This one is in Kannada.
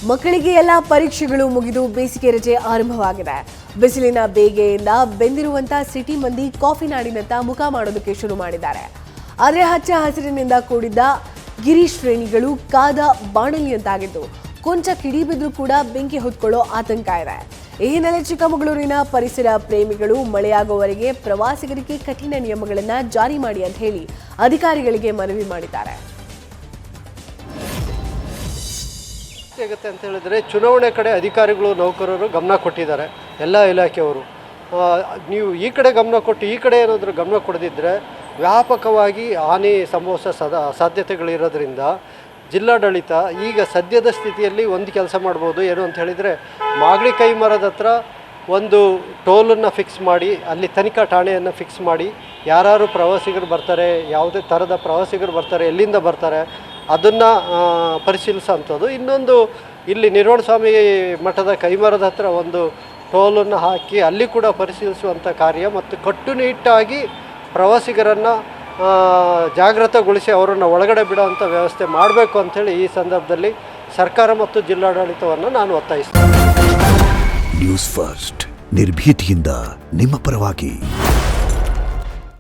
ಮಕ್ಕಳಿಗೆ ಎಲ್ಲ ಪರೀಕ್ಷೆಗಳು ಮುಗಿದು ಬೇಸಿಗೆ ರಜೆ ಆರಂಭವಾಗಿದೆ. ಬಿಸಿಲಿನ ಬೇಗೆಯಿಂದ ಬೆಂದಿರುವಂತ ಸಿಟಿ ಮಂದಿ ಕಾಫಿ ನಾಡಿನಂತ ಮುಖ ಮಾಡೋದಕ್ಕೆ ಶುರು ಮಾಡಿದ್ದಾರೆ. ಆದರೆ ಹಚ್ಚ ಹಸಿರಿನಿಂದ ಕೂಡಿದ್ದ ಗಿರಿ ಶ್ರೇಣಿಗಳು ಕಾದ ಬಾಣಲಿಯಂತಾಗಿದ್ದು ಕೊಂಚ ಕಿಡಿಬಿದ್ರು ಕೂಡ ಬೆಂಕಿ ಹೊತ್ಕೊಳ್ಳೋ ಆತಂಕ ಇದೆ. ಈ ಹಿನ್ನೆಲೆ ಚಿಕ್ಕಮಗಳೂರಿನ ಪರಿಸರ ಪ್ರೇಮಿಗಳು ಮಳೆಯಾಗುವವರೆಗೆ ಪ್ರವಾಸಿಗರಿಗೆ ಕಠಿಣ ನಿಯಮಗಳನ್ನು ಜಾರಿ ಮಾಡಿ ಅಂತ ಹೇಳಿ ಅಧಿಕಾರಿಗಳಿಗೆ ಮನವಿ ಮಾಡಿದ್ದಾರೆ. ಹೇಗುತ್ತೆ ಅಂತ ಹೇಳಿದ್ರೆ ಚುನಾವಣೆ ಕಡೆ ಅಧಿಕಾರಿಗಳು ನೌಕರರು ಗಮನ ಕೊಟ್ಟಿದ್ದಾರೆ. ಎಲ್ಲ ಇಲಾಖೆಯವರು ನೀವು ಈ ಕಡೆ ಗಮನ ಕೊಟ್ಟು ಈ ಕಡೆ ಏನಾದರೂ ಗಮನ ಕೊಡದಿದ್ದರೆ ವ್ಯಾಪಕವಾಗಿ ಹಾನಿ ಸಂಭವಿಸೋ ಸಾಧ್ಯತೆಗಳಿರೋದ್ರಿಂದ ಜಿಲ್ಲಾಡಳಿತ ಈಗ ಸದ್ಯದ ಸ್ಥಿತಿಯಲ್ಲಿ ಒಂದು ಕೆಲಸ ಮಾಡ್ಬೋದು. ಏನು ಅಂತ ಹೇಳಿದರೆ ಮಾಗಡಿ ಕೈ ಮರದ ಹತ್ರ ಒಂದು ಟೋಲನ್ನು ಫಿಕ್ಸ್ ಮಾಡಿ ಅಲ್ಲಿ ತನಿಖಾ ಠಾಣೆಯನ್ನು ಫಿಕ್ಸ್ ಮಾಡಿ ಯಾರು ಪ್ರವಾಸಿಗರು ಬರ್ತಾರೆ, ಯಾವುದೇ ಥರದ ಪ್ರವಾಸಿಗರು ಬರ್ತಾರೆ, ಎಲ್ಲಿಂದ ಬರ್ತಾರೆ ಅದನ್ನು ಪರಿಶೀಲಿಸೋಂಥದ್ದು. ಇನ್ನೊಂದು ಇಲ್ಲಿ ನಿರ್ವಾಣಸ್ವಾಮಿ ಮಠದ ಕೈಮರದ ಹತ್ರ ಒಂದು ಟೋಲನ್ನು ಹಾಕಿ ಅಲ್ಲಿ ಕೂಡ ಪರಿಶೀಲಿಸುವಂಥ ಕಾರ್ಯ ಮತ್ತು ಕಟ್ಟುನಿಟ್ಟಾಗಿ ಪ್ರವಾಸಿಗರನ್ನು ಜಾಗೃತಗೊಳಿಸಿ ಅವರನ್ನು ಒಳಗಡೆ ಬಿಡುವಂಥ ವ್ಯವಸ್ಥೆ ಮಾಡಬೇಕು ಅಂಥೇಳಿ ಈ ಸಂದರ್ಭದಲ್ಲಿ ಸರ್ಕಾರ ಮತ್ತು ಜಿಲ್ಲಾಡಳಿತವನ್ನು ನಾನು ಒತ್ತಾಯಿಸ್ತೇನೆ. ನ್ಯೂಸ್ ಫಸ್ಟ್ ನಿರ್ಭೀತಿಯಿಂದ ನಿಮ್ಮ ಪರವಾಗಿ.